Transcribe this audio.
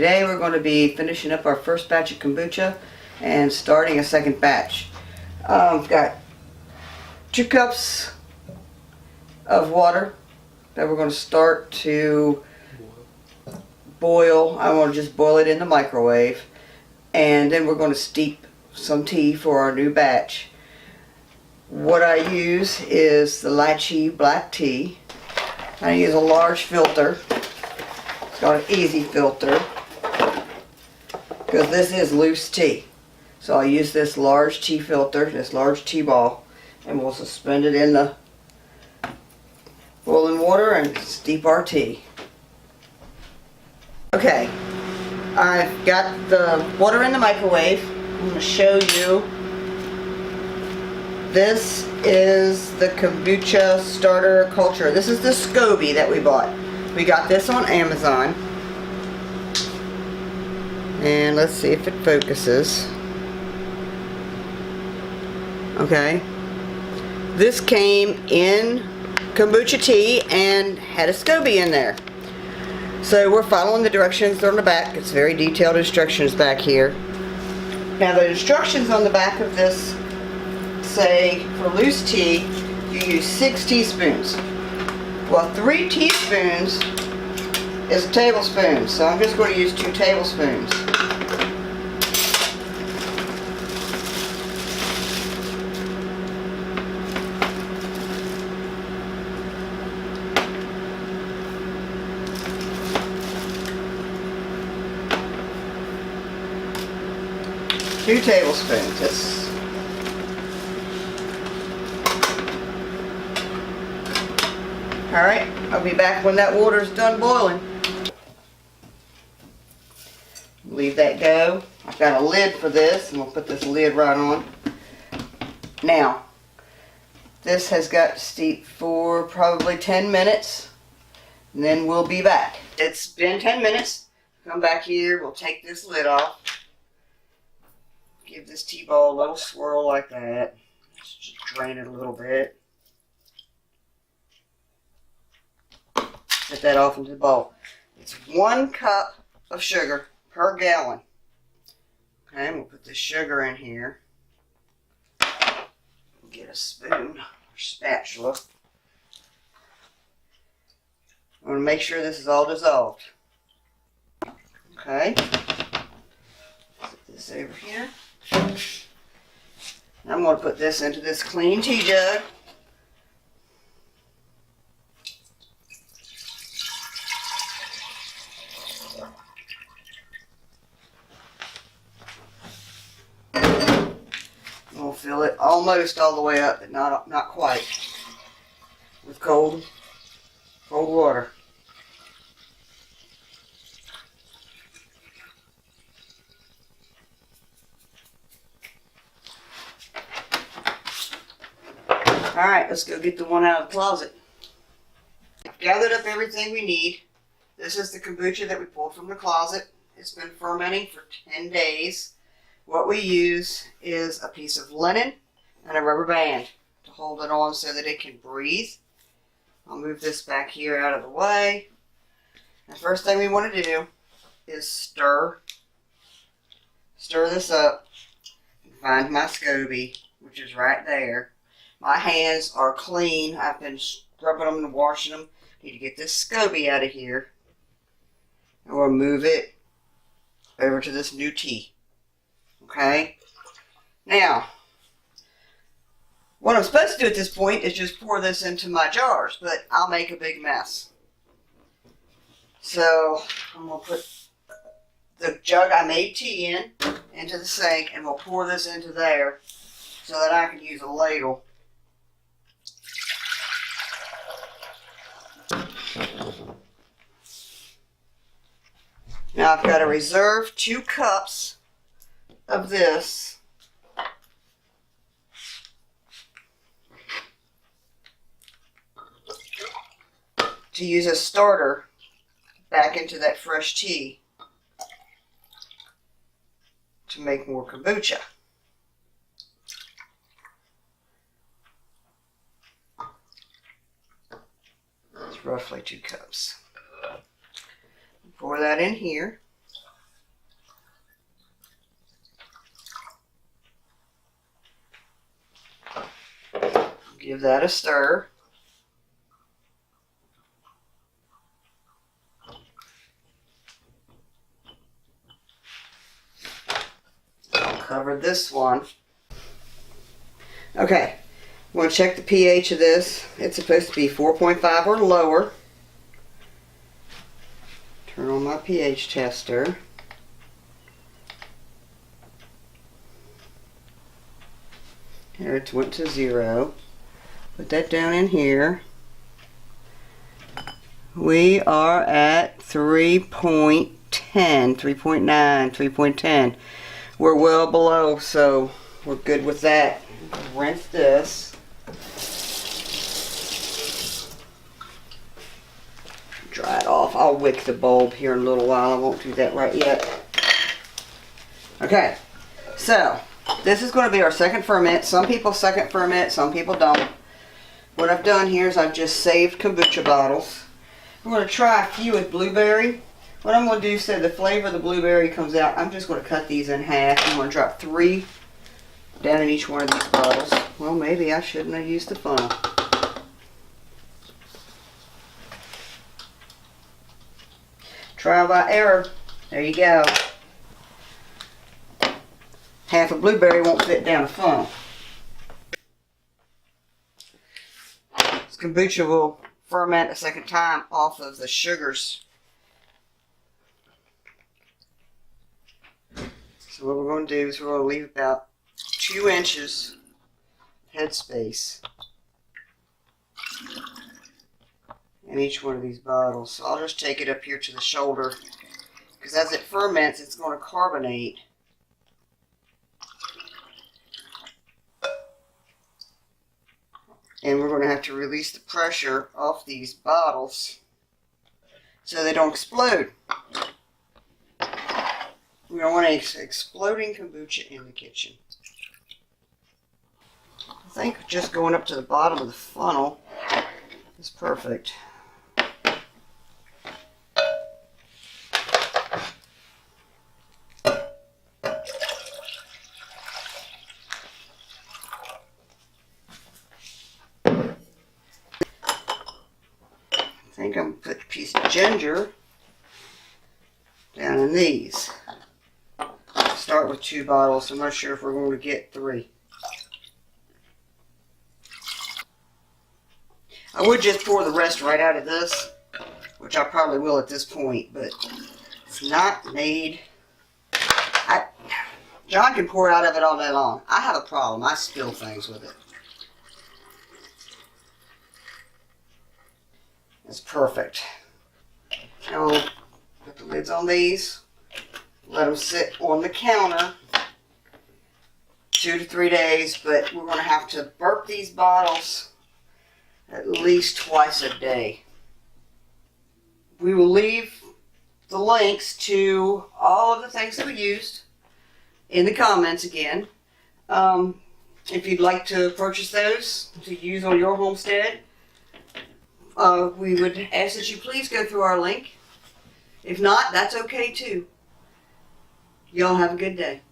Today we're going to be finishing up our first batch of kombucha and starting a second batch. I've got 2 cups of water that we're going to start to boil. I want to just boil it in the microwave, and then we're going to steep some tea for our new batch. What I use is the lychee black tea. I use a large filter. It's got an easy filter because this is loose tea. So I use this large tea filter, this large tea ball, and we'll suspend it in the boiling water and steep our tea. Okay, I've got the water in the microwave. I'm going to show you. This is the kombucha starter culture. This is the SCOBY that we bought. We got this on Amazon. And let's see if it focuses. Okay. This came in kombucha tea and had a SCOBY in there. So we're following the directions on the back. It's very detailed instructions back here. Now the instructions on the back of this say for loose tea you use 6 teaspoons. Well, 3 teaspoons is a tablespoon, so I'm just going to use 2 tablespoons. Two tablespoons. Alright, I'll be back when that water's done boiling. Leave that go. I've got a lid for this, and we'll put this lid right on. Now, this has got to steep for probably 10 minutes, and then we'll be back. It's been 10 minutes. Come back here, we'll take this lid off. Give this tea ball a little swirl like that. Just drain it a little bit. Set that off into the bowl. It's 1 cup of sugar per gallon. Okay, and we'll put the sugar in here. Get a spoon or spatula. I want to make sure this is all dissolved. Okay. Put this over here. I'm going to put this into this clean tea jug. We'll fill it almost all the way up, but not quite, with cold water. Alright, let's go get the one out of the closet. I've gathered up everything we need. This is the kombucha that we pulled from the closet. It's been fermenting for 10 days. What we use is a piece of linen and a rubber band to hold it on so that it can breathe. I'll move this back here out of the way. The first thing we want to do is stir this up and find my SCOBY, which is right there. My hands are clean. I've been scrubbing them and washing them. Need to get this SCOBY out of here. And we'll move it over to this new tea. Okay? Now, what I'm supposed to do at this point is just pour this into my jars, but I'll make a big mess. So, I'm going to put the jug I made tea in into the sink, and we'll pour this into there so that I can use a ladle. Now I've got to reserve 2 cups of this to use as starter back into that fresh tea to make more kombucha. It's roughly 2 cups. Pour that in here. Give that a stir. I'll cover this one. Okay, I'm going to check the pH of this. It's supposed to be 4.5 or lower. Turn on my pH tester. There, it went to 0. Put that down in here. We are at 3.10, 3.9, 3.10. We're well below, so we're good with that. Rinse this. Dry it off. I'll wick the bulb here in a little while. I won't do that right yet. Okay, so this is going to be our second ferment. Some people second ferment, some people don't. What I've done here is I've just saved kombucha bottles. I'm going to try a few with blueberry. What I'm going to do, so the flavor of the blueberry comes out, I'm just going to cut these in half. I'm going to drop 3 down in each one of these bottles. Well, maybe I shouldn't have used the funnel. Trial by error. There you go. Half a blueberry won't fit down a funnel. This kombucha will ferment a second time off of the sugars. So what we're going to do is we're going to leave about 2 inches headspace in each one of these bottles. So I'll just take it up here to the shoulder, because as it ferments, it's going to carbonate. And we're going to have to release the pressure off these bottles so they don't explode. We don't want any exploding kombucha in the kitchen. I think just going up to the bottom of the funnel is perfect. I think I'm going to put a piece of ginger down in these. Start with 2 bottles. I'm not sure if we're going to get 3. I would just pour the rest right out of this, which I probably will at this point, but it's not made. John can pour out of it all day long. I have a problem. I spill things with it. It's perfect. Now we'll put the lids on these. Let them sit on the counter 2 to 3 days, but we're going to have to burp these bottles at least twice a day. We will leave the links to all of the things that we used in the comments again. If you'd like to purchase those to use on your homestead, we would ask that you please go through our link. If not, that's okay too. Y'all have a good day.